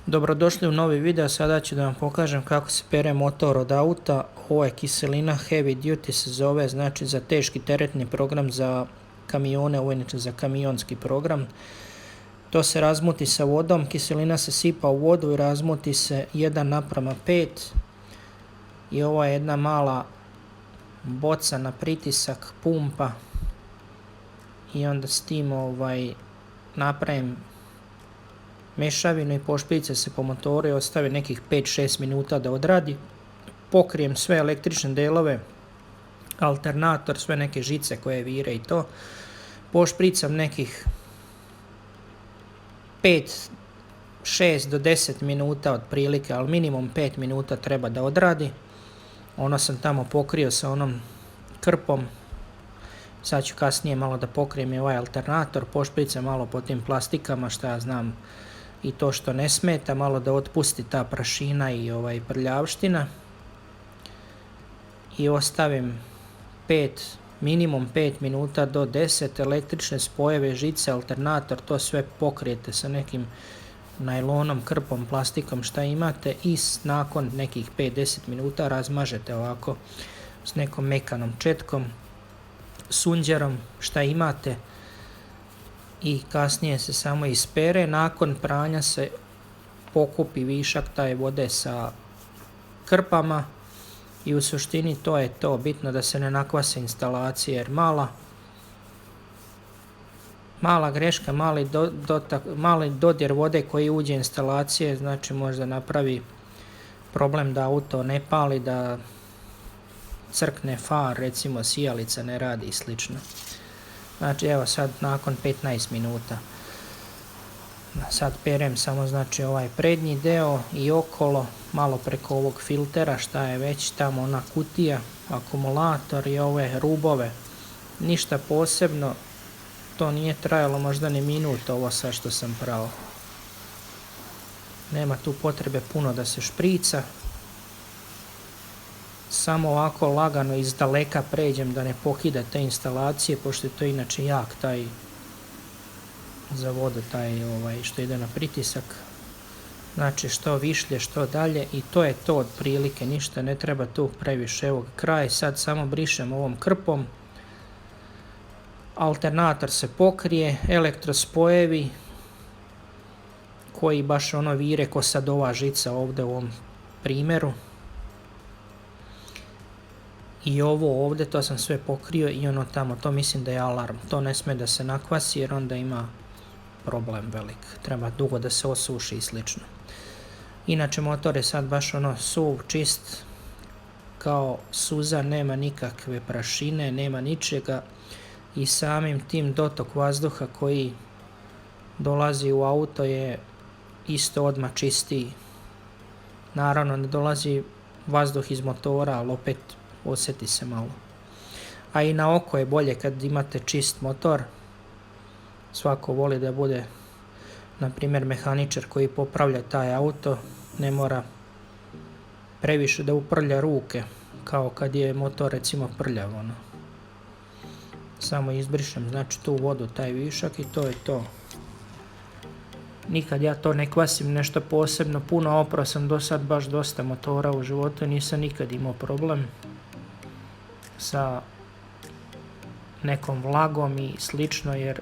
Dobrodošli u novi video, sada ću da vam pokažem kako se pere motor od auta. Ovo je kiselina Heavy Duty se zove, znači za teški teretni program za kamione, ovo je inače za kamionski program. To se razmuti sa vodom, kiselina se sipa u vodu i razmuti se 1:5 i ovo je jedna mala boca na pritisak, pumpa i onda s tim napravim mešavinu i pošprica se po motoru i ostavi nekih 5-6 minuta da odradi. Pokrijem sve električne delove, alternator, sve neke žice koje vire i to. Pošpricam nekih 5-6 do 10 minuta otprilike, ali minimum 5 minuta treba da odradi. Ono sam tamo pokrio sa onom krpom. Sad ću kasnije malo da pokrijem i ovaj alternator, pošpricam malo po tim plastikama, šta ja znam, i to što ne smeta, malo da otpusti ta prašina i prljavština. I ostavim minimum 5 minuta do 10, električne spojeve, žice, alternator, to sve pokrijete sa nekim najlonom, krpom, plastikom, šta imate i nakon nekih 5-10 minuta razmažete ovako s nekom mekanom četkom, sunđerom, šta imate, i kasnije se samo ispere. Nakon pranja se pokupi višak taj vode sa krpama i u suštini to je to. Bitno da se ne nakvase instalacije, jer mala greška, mali dodir vode koji uđe u instalacije, znači možda napravi problem da auto ne pali, da crkne far, recimo sijalica ne radi i slično. Znači evo sad nakon 15 minuta. Sad perem samo znači ovaj prednji deo i okolo, malo preko ovog filtera, šta je već tamo, ona kutija, akumulator i ove rubove. Ništa posebno, to nije trajalo možda ni minut ovo sad što sam prao. Nema tu potrebe puno da se šprica. Samo ovako lagano iz daleka pređem da ne pokida te instalacije, pošto je to inače jak taj za vodu, taj što ide na pritisak. Znači što višlje, što dalje, i to je to otprilike, ništa ne treba tu previše. Evo kraj, sad samo brišem ovom krpom. Alternator se pokrije, elektrospojevi koji baš ono vire ko sad ova žica ovdje u ovom primjeru. I ovo ovdje, to sam sve pokrio, i ono tamo, to mislim da je alarm. To ne sme da se nakvasi jer onda ima problem velik. Treba dugo da se osuši i slično. Inače motor je sad baš ono suv, čist, kao suza, nema nikakve prašine, nema ničega. I samim tim dotok vazduha koji dolazi u auto je isto odmah čistiji. Naravno ne dolazi vazduh iz motora, ali opet osjeti se malo. A i na oko je bolje kad imate čist motor. Svako voli da bude, na primjer, mehaničar koji popravlja taj auto, ne mora previše da uprlja ruke, kao kad je motor recimo prljav. Samo izbrišem znači tu vodu, taj višak, i to je to. Nikad ja to ne kvasim nešto posebno puno, oprao sam do sad baš dosta motora u životu i nisam nikad imao problem sa nekom vlagom i slično, jer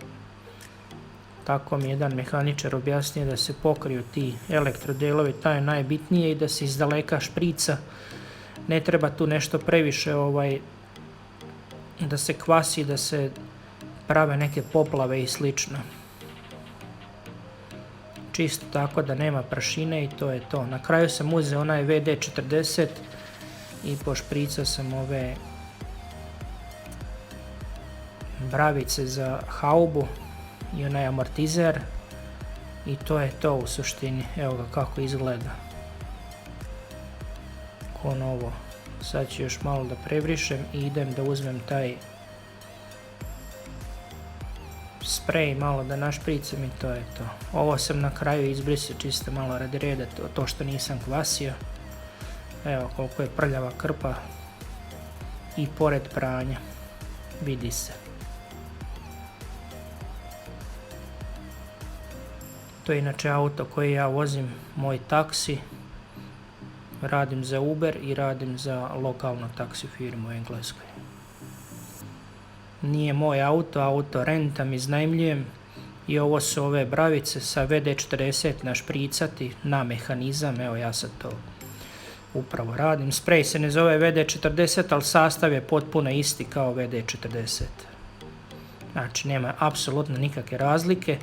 tako mi jedan mehaničar objasnio da se pokriju ti elektrodelovi, taj je najbitnije, i da se iz daleka šprica. Ne treba tu nešto previše da se kvasi, da se prave neke poplave i slično. Čisto tako da nema prašine i to je to. Na kraju sam uzeo onaj WD-40 i pošpricao sam ove bravice za haubu i onaj amortizer, i to je to u suštini. Evo ga kako izgleda. Ko novo. Sad ću još malo da prebrišem i idem da uzmem taj sprej, malo da našpricam, i to je to. Ovo sam na kraju izbrisao čisto malo radi reda, to što nisam kvasio. Evo koliko je prljava krpa i pored pranja, vidi se. To je inače auto koji ja vozim, moj taksi. Radim za Uber i radim za lokalnu taksi firmu u Engleskoj. Nije moj auto, auto rentam, iznajmljujem. I ovo su ove bravice sa WD-40 našpricati na mehanizam. Evo ja sad to upravo radim. Sprej se ne zove WD-40, ali sastav je potpuno isti kao WD-40. Znači nema apsolutno nikakve razlike.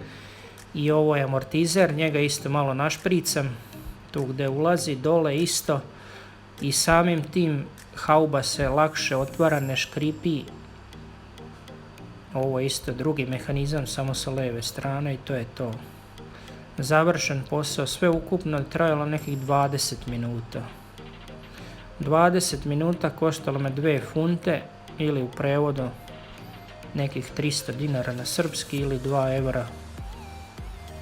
I ovo je amortizer, njega isto malo našpricam. Tu gdje ulazi, dole isto. I samim tim hauba se lakše otvara, ne škripi. Ovo je isto drugi mehanizam, samo sa lijeve strane i to je to. Završen posao, sve ukupno je trajalo nekih 20 minuta. 20 minuta koštalo me 2 funte ili u prevodu nekih 300 dinara na srpski ili 2 eura.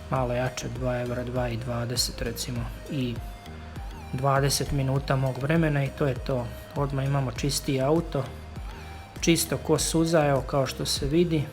Malo jače, 2 eura, 2,20 recimo. I 20 minuta mog vremena i to je to. Odmah imamo čistiji auto. Čisto ko suza, evo kao što se vidi.